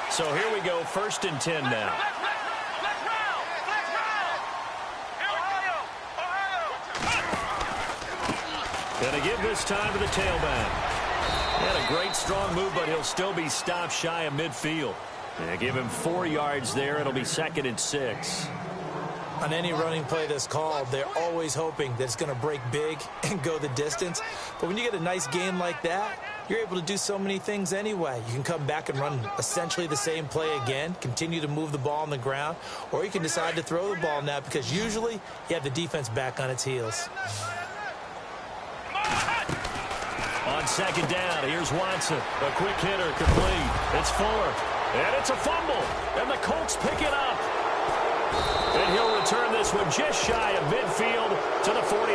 So here we go, 1st and 10 now. Going to give this time to the tailback. He had a great, strong move, but he'll still be stopped shy of midfield. And give him 4 yards there. It'll be 2nd and 6. On any running play that's called, they're always hoping that it's going to break big and go the distance. But when you get a nice game like that, you're able to do so many things anyway. You can come back and run essentially the same play again, continue to move the ball on the ground, or you can decide to throw the ball now because usually you have the defense back on its heels. On 2nd down, here's Watson. A quick hitter, complete. It's Fuller. And it's a fumble. And the Colts pick it up. And he'll return this one just shy of midfield to the 49.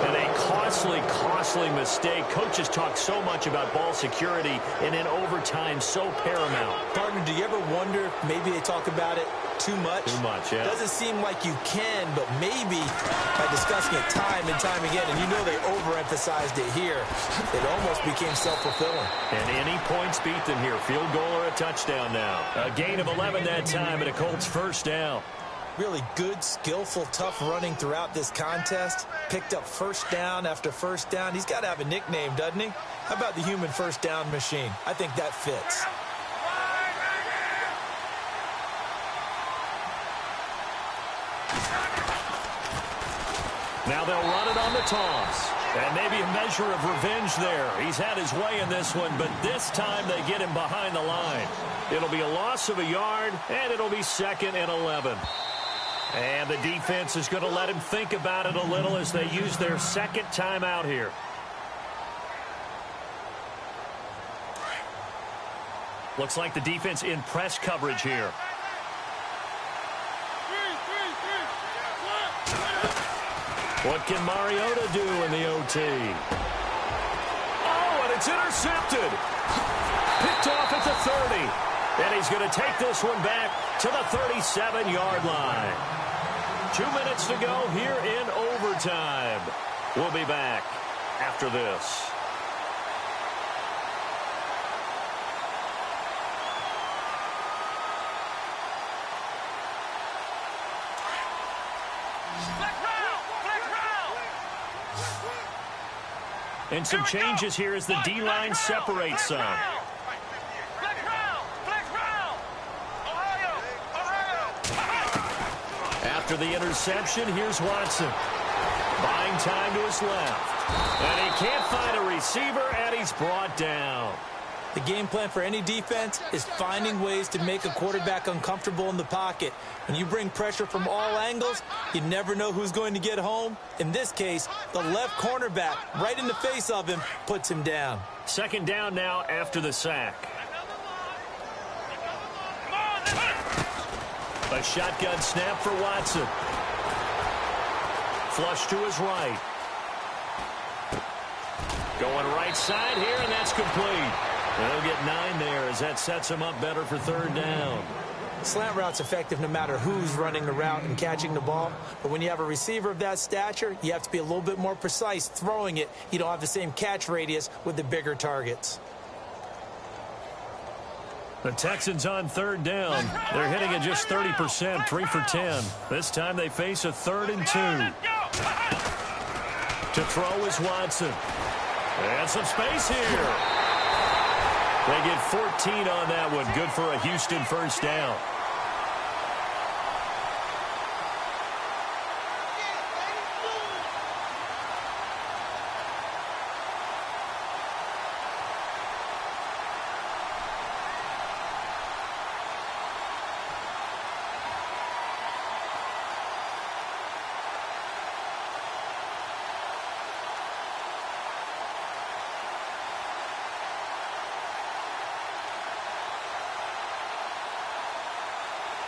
And a costly mistake. Coaches talk so much about ball security, and in overtime, so paramount. Partner, do you ever wonder if maybe they talk about it too much? Too much, yeah. Doesn't seem like you can, but maybe by discussing it time and time again, and you know they overemphasized it here, it almost became self-fulfilling. And any points beat them here. Field goal or a touchdown now. A gain of 11 that time, and a Colts first down. Really good, skillful, tough running throughout this contest. Picked up first down after first down. He's got to have a nickname, doesn't he? How about the human first down machine? I think that fits. Now they'll run it on the toss. And maybe a measure of revenge there. He's had his way in this one, but this time they get him behind the line. It'll be a loss of a yard, and it'll be 2nd and 11. And the defense is going to let him think about it a little as they use their 2nd timeout here. Looks like the defense in press coverage here. What can Mariota do in the OT? Oh, and it's intercepted. Picked off at the 30. And he's going to take this one back to the 37-yard line. 2 minutes to go here in overtime. We'll be back after this. And some changes here as the D-line separates some. After the interception, here's Watson. Buying time to his left. And he can't find a receiver, and he's brought down. The game plan for any defense is finding ways to make a quarterback uncomfortable in the pocket. When you bring pressure from all angles, you never know who's going to get home. In this case, the left cornerback, right in the face of him, puts him down. 2nd down now after the sack. A shotgun snap for Watson. Flush to his right. Going right side here, and that's complete. They'll get 9 there as that sets him up better for 3rd down. Slant route's effective no matter who's running the route and catching the ball. But when you have a receiver of that stature, you have to be a little bit more precise throwing it. You don't have the same catch radius with the bigger targets. The Texans on 3rd down. They're hitting at just 30%, 3 for 10. This time they face a 3rd and 2. To throw is Watson. And some space here. They get 14 on that one. Good for a Houston first down.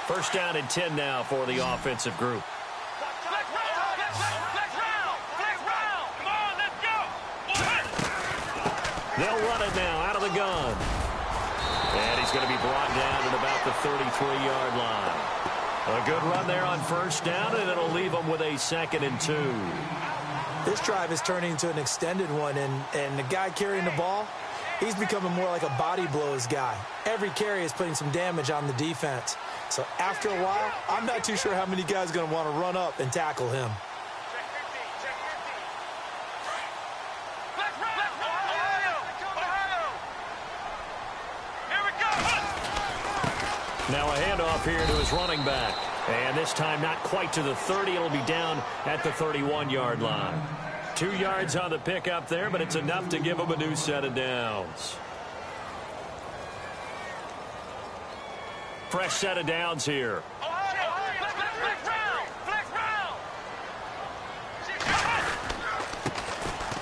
First down and 10 now for the offensive group. They'll run it now out of the gun. And he's going to be brought down at about the 33-yard line. A good run there on first down, and it'll leave them with a 2nd and 2. This drive is turning into an extended one, and the guy carrying the ball, he's becoming more like a body blows guy. Every carry is putting some damage on the defense. So after a while, I'm not too sure how many guys are going to want to run up and tackle him. Now a handoff here to his running back. And this time not quite to the 30. It'll be down at the 31-yard line. 2 yards on the pickup there, but it's enough to give him a new set of downs. Fresh set of downs here.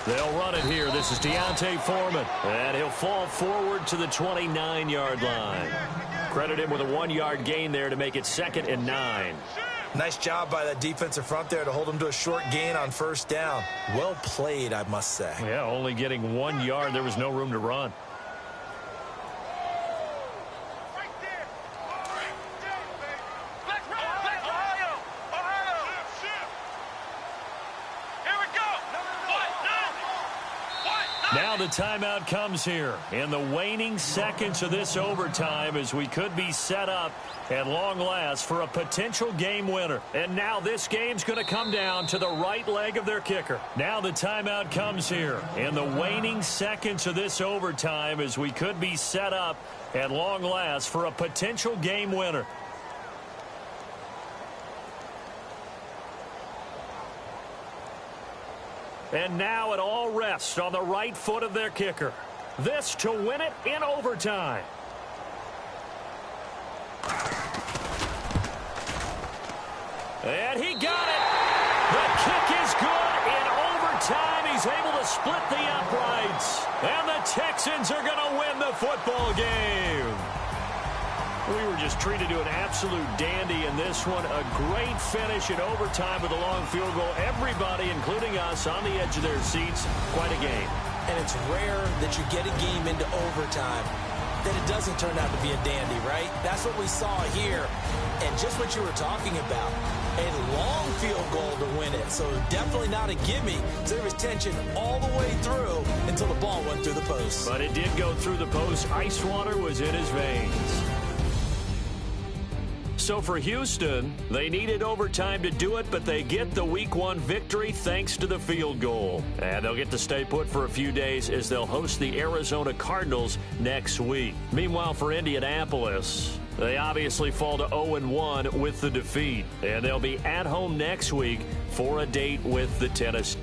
They'll run it here. This is Deontay Foreman. And he'll fall forward to the 29-yard line. Credit him with a 1-yard gain there to make it 2nd and 9. Nice job by that defensive front there to hold him to a short gain on first down. Well played, I must say. Yeah, only getting 1 yard. There was no room to run. Now the timeout comes here in the waning seconds of this overtime as we could be set up at long last for a potential game winner. And now this game's going to come down to the right leg of their kicker. Now the timeout comes here in the waning seconds of this overtime as we could be set up at long last for a potential game winner. And now it all rests on the right foot of their kicker. This to win it in overtime. And he got it. The kick is good in overtime. He's able to split the uprights. And the Texans are going to win the football game. We were just treated to an absolute dandy in this one. A great finish in overtime with a long field goal. Everybody, including us, on the edge of their seats. Quite a game. And it's rare that you get a game into overtime that it doesn't turn out to be a dandy, right? That's what we saw here. And just what you were talking about, a long field goal to win it. So definitely not a gimme. So there was tension all the way through until the ball went through the post. But it did go through the post. Ice water was in his veins. So for Houston, they needed overtime to do it, but they get the Week 1 victory thanks to the field goal. And they'll get to stay put for a few days as they'll host the Arizona Cardinals next week. Meanwhile, for Indianapolis, they obviously fall to 0-1 with the defeat. And they'll be at home next week for a date with the Tennessee.